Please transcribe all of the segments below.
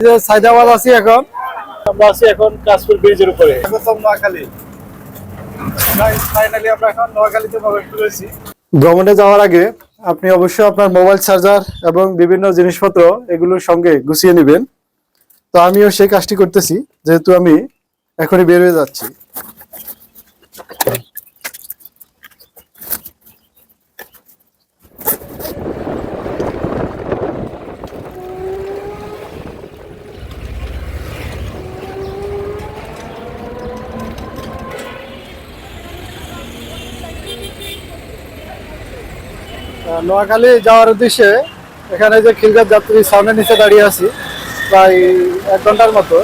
সাইদাবাদ আছি এখন। আমরা আছি এখন কাশপুর ব্রিজের উপরে। নোয়াখালী ফাইনালি আমরা এখন নোয়াখালীতে প্রবেশ করেছি। ভ্রমণে যাওয়ার আগে আপনি অবশ্যই আপনার মোবাইল চার্জার এবং বিভিন্ন জিনিসপত্র এগুলোর সঙ্গে গুছিয়ে নেবেন। তো আমিও সেই কাজটি করতেছি, যেহেতু আমি এখনই বের হয়ে যাচ্ছি। নোয়াখালী যাওয়ার উদ্দেশ্যে এখানে যে খিলগাঁও যাত্রী সামনের নিচে দাঁড়িয়ে আছি প্রায় 1 ঘন্টার মতো।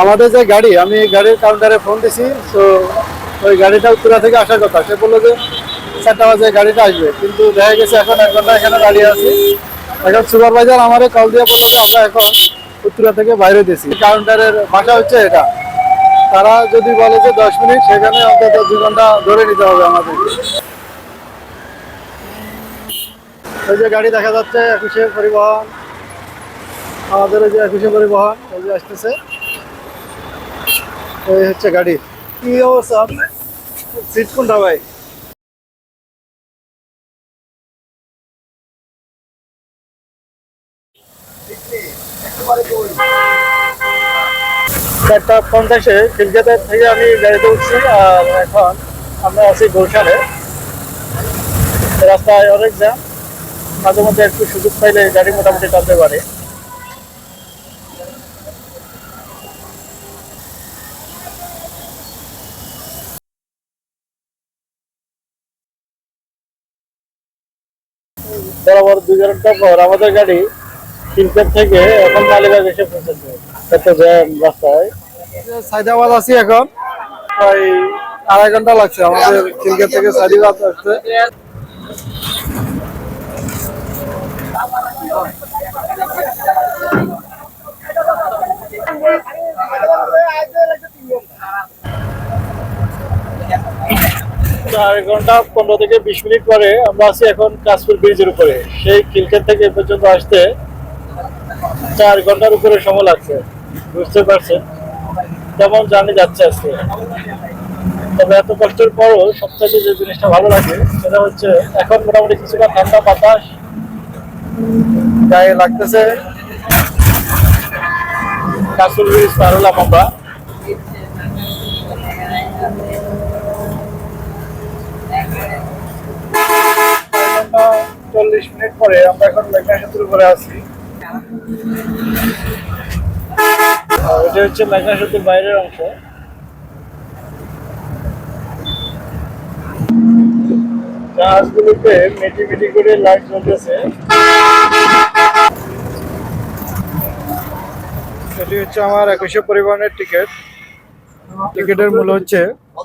আমাদের যে গাড়ি, আমি গাড়ির কাউন্টারে ফোন দিছি, তো ওই গাড়িটা উত্তরা থেকে আসার কথা। সে বললো যে 4টা বাজে গাড়িটা আসবে, কিন্তু দেখা গেছে এখন 1 ঘন্টা এখানে দাঁড়িয়ে আছি। এখন সুপারভাইজার আমারে কল দিয়ে বললো যে আমরা এখন উত্তরা থেকে বাইরে দিয়েছি। কাউন্টারের ভাষা হচ্ছে এটা, তারা যদি বলে যে 10 মিনিট, সেখানে অন্তত 2 ঘন্টা ধরে নিতে হবে আমাদের। ওই যে গাড়ি দেখা যাচ্ছে 21 পরিবহন, আমাদের ওই যে 21 পরিবহন ওই যে আসতেছে, ওই হচ্ছে গাড়ি। কি অবস্থা, সিট কোনটা ভাই? একটা 50-এ খিলগাঁও থেকে আমি গাড়িতে উঠছি, আর এখন আমরা আছি গুলশানে। রাস্তায় অনেক জ্যাম, মাঝে মধ্যে একটু সুযোগ পাইলে গাড়ি মোটামুটি টানতে পারে। বরাবর 2 ঘন্টা পর আমাদের গাড়ি খিলগাঁও থেকে এখন মালিবাগ এসে পৌঁছেছে। এত জ্যাম রাস্তায়। সাইদাবাদ আছি এখন, প্রায় 2.5 ঘন্টা লাগছে আমাদের খিলগাঁও থেকে সাইদাবাদ আসতে। চার ঘন্টা 15 থেকে 20 মিনিট পরে আমরা আছি এখন কাশপুর ব্রিজের উপরে। সেই খিলগাঁও থেকে এ পর্যন্ত আসতে 4 ঘন্টার উপরে সময় লাগছে। বুঝতে পারছেন কেমন জার্নি যাচ্ছে আজকে। তবে এত কষ্টের পরও সবথেকে যে জিনিসটা ভালো লাগে সেটা হচ্ছে এখন মোটামুটি কিছুটা ঠান্ডা বাতাস গায়ে লাগতেছে। কাশপুর ব্রিজ পার হলাম আমরা। 40 মিনিট পরে আমরা এখন মেঘনা সেতুর উপরে আছি। এটা হচ্ছে মেঘনা সেতুর বাইরের অংশ। জাহাজগুলোতে মিটি মিটি করে লাইট জ্বলতেছে। এটি হচ্ছে আমার 21 পরিবহনের টিকিট। টিকিটের মূল্য হচ্ছে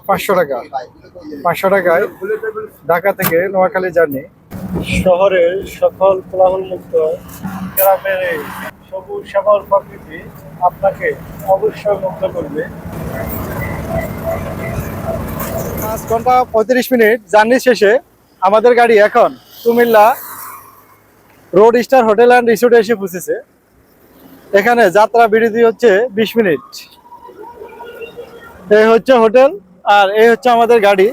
500 টাকা। 500 টাকায় ঢাকা থেকে নোয়াখালী জার্নি। শহরের সকল কোলাহল মুক্ত গ্রামের এই সবুজ শ্যামল প্রকৃতি আপনাকে অবশ্যই মুগ্ধ করবে। 5 ঘন্টা 35 মিনিট জার্নি শেষে আমাদের গাড়ি এখন Comilla road star hotel and রিসোর্টে এসে পৌঁছেছে। এখানে যাত্রা বিরতি হচ্ছে 20 মিনিট। এই হচ্ছে হোটেল, আর এই হচ্ছে আমাদের গাড়ি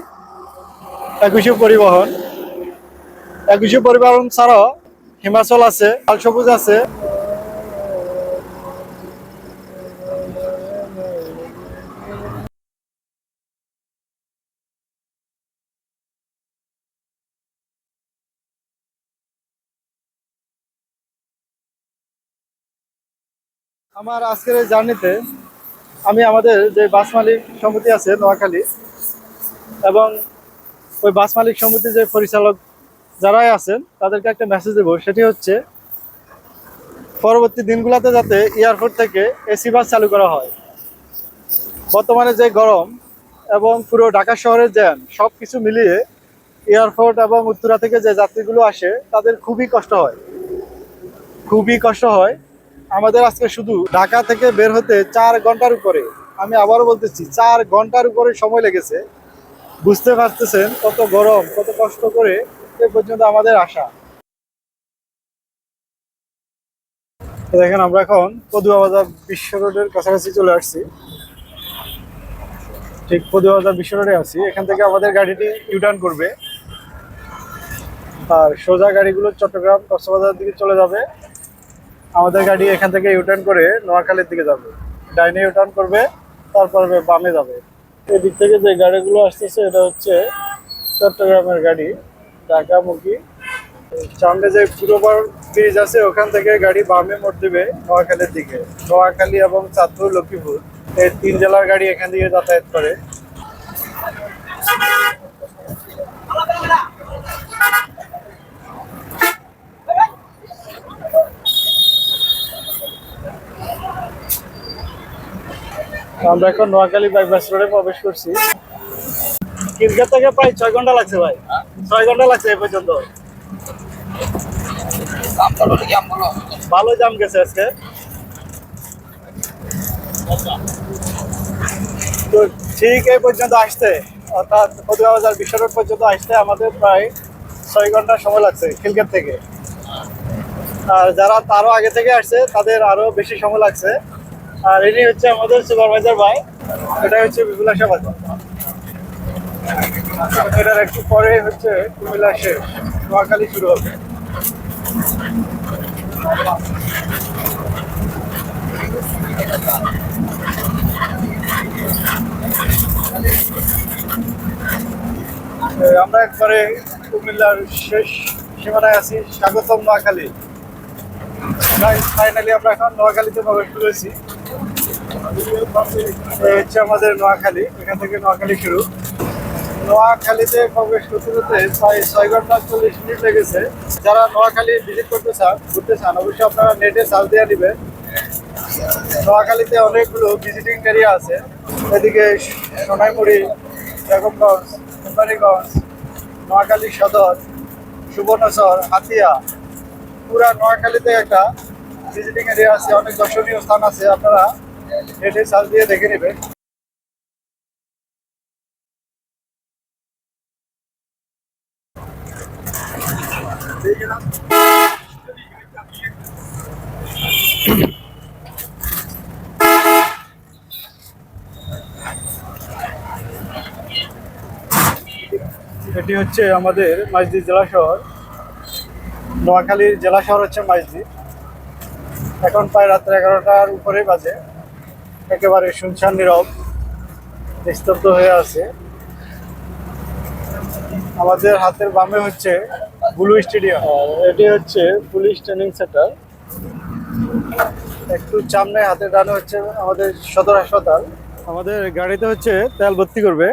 21 পরিবহন। 21 পরিবহন ছাড়াও হিমাচল আছে, লাল সবুজ আছে। আমার আজকের এই জার্নিতে আমি আমাদের যে বাস মালিক সমিতি আছে নোয়াখালী, এবং ওই বাস মালিক সমিতির যে পরিচালক যারাই আছেন তাদেরকে একটা মেসেজ দেবো। সেটি হচ্ছে পরবর্তী দিনগুলোতে যাতে এয়ারপোর্ট থেকে এসি বাস চালু করা হয়। বর্তমানে যে গরম এবং পুরো ঢাকা শহরের জ্যাম সব কিছু মিলিয়ে এয়ারপোর্ট এবং উত্তরা থেকে যে যাত্রীগুলো আসে তাদের খুবই কষ্ট হয়, খুবই কষ্ট হয়। আমাদের আজকে শুধু ঢাকা থেকে বের হতে 4 ঘন্টার উপরে, আমি আবারও বলতেছি 4 ঘন্টার উপরে সময় লেগেছে। বুঝতে পারতেছেন কত গরম, কত কষ্ট করে এ পর্যন্ত আমাদের আসা। দেখেন আমরা এখন পদুয়া বাজার বিশ্ব রোডের কাছাকাছি চলে আসছি। ঠিক পদুয়া বাজার বিশ্ব রোডে আছি। এখান থেকে আমাদের গাড়িটি ইউটার্ন করবে আর সোজা গাড়িগুলো চট্টগ্রাম কক্সবাজার দিকে চলে যাবে। আমাদের গাড়ি এখান থেকে ইউটার্ন করে নোয়াখালীর দিকে যাবে, ডাইনে ইউটার্ন করবে, তারপরে বামে যাবে। এদিক থেকে যে গাড়িগুলো আসতেছে এটা হচ্ছে চট্টগ্রামের গাড়ি, ঢাকামুখী। সামনে যে পুরোবার ব্রিজ আছে ওখান থেকে গাড়ি বামে মোড় দিবে নোয়াখালীর দিকে। নোয়াখালী এবং চাঁদপুর, লক্ষ্মীপুর এই 3 জেলার গাড়ি এখান দিয়ে যাতায়াত করে। আমরা এখন নোয়াখালী বাইপাস রোডে প্রবেশ করছি। কিরগা থেকে প্রায় 6 ঘন্টা লাগছে ভাই, 6 ঘন্টা লাগছে এ পর্যন্ত। ভালো জাম গেছে আজকে। তো ঠিক এই পর্যন্ত আসতে, অর্থাৎ পদুয়া বাজার বিশ্ব রোড পর্যন্ত আসতে আমাদের প্রায় 6 ঘন্টা সময় লাগছে খিলগাঁও থেকে। আর যারা তারও আগে থেকে আসছে তাদের আরো বেশি সময় লাগছে। আর ইনি হচ্ছে আমাদের সুপারভাইজার ভাই, এটা হচ্ছে বিপুলাশা বাজার। এটার একটু পরে হচ্ছে কুমিল্লা শেষ, নোয়াখালী শুরু হবে। আমরা একবারে কুমিল্লার শেষ সীমানায় আছি, স্বাগতম নোয়াখালী। ফাইনালি আমরা এখন নোয়াখালীতে প্রবেশ করেছি। এই হচ্ছে আমাদের নোয়াখালী, এখান থেকে নোয়াখালী শুরু। নোয়াখালীতে প্রবেশ করতে করতে প্রায় 6 ঘন্টা 40 মিনিট লেগেছে। যারা নোয়াখালী ভিজিট করতে চান, ঘুরতে চান, অবশ্যই আপনারা নেটে সার্চ দিয়ে নেবেন। নোয়াখালীতে অনেকগুলো ভিজিটিং এরিয়া আছে। এদিকে সোনাইমুড়ি, বেগমগঞ্জ, কোম্পানিগঞ্জ, নোয়াখালী সদর, সুবর্ণচর, হাতিয়া, পুরা নোয়াখালীতে একটা ভিজিটিং এরিয়া আছে, অনেক দর্শনীয় স্থান আছে। আপনারা নেটে সার্চ দিয়ে দেখে নেবেন। এটি হচ্ছে আমাদের মাইজদি জেলা শহর। নোয়াখালীর জেলা শহর হচ্ছে মাইজদি। এখন প্রায় রাত্রে 11টার উপরে বাজে। একেবারে শুনশান নীরব, নিস্তব্ধ হয়ে আছে। আমাদের হাতের বামে হচ্ছে ব্লু স্টেডিয়াম, এটি হচ্ছে পুলিশ ট্রেনিং সেন্টার। একটু সামনে হাতের ডানে হচ্ছে আমাদের সদর হাসপাতাল। আমাদের গাড়িতে হচ্ছে তেল ভর্তি করবে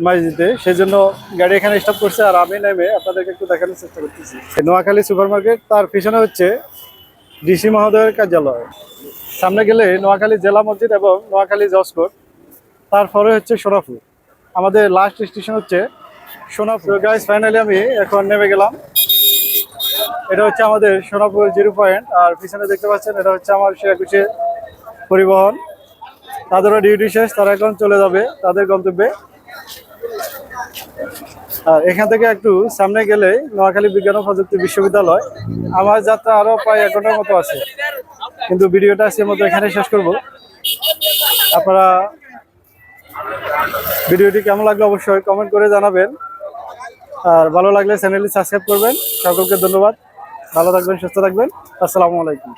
মাইজদিতে, সেই জন্য গাড়ি এখানে স্টপ করছে। আর আমি নেমে আপনাদেরকে একটু দেখানোর চেষ্টা করতেছি। নোয়াখালী সুপার মার্কেট, তার পিছনে হচ্ছে ডিসি মহোদয়ের কার্যালয়। সামনে গেলে নোয়াখালী জেলা মসজিদ এবং নোয়াখালী জজ কোর্ট, তারপরে হচ্ছে সোনাপুর। আমাদের লাস্ট স্টেশন হচ্ছে সোনাপুর। গাইস ফাইনালি আমি এখন নেমে গেলাম। এটা হচ্ছে আমাদের সোনাপুর 0 পয়েন্ট। আর পিছনে দেখতে পাচ্ছেন এটা হচ্ছে আমার সে পরিবহন। তাদেরও ডিউটি শেষ, তারা এখন চলে যাবে তাদের গন্তব্যে। আর এখান থেকে একটু সামনে গেলে নোয়াখালী বিজ্ঞান ও প্রযুক্তি বিশ্ববিদ্যালয়। আমার যাত্রা আরো প্রায় 1 ঘন্টার মতো আছে, কিন্তু ভিডিওটা আজকের মতো এখানে শেষ করব। আপনারা ভিডিওটি কেমন লাগলো অবশ্যই কমেন্ট করে জানাবেন। আর ভালো লাগলে চ্যানেলটি সাবস্ক্রাইব করবেন। সকলকে ধন্যবাদ। ভালো থাকবেন, সুস্থ থাকবেন। আসসালামু আলাইকুম।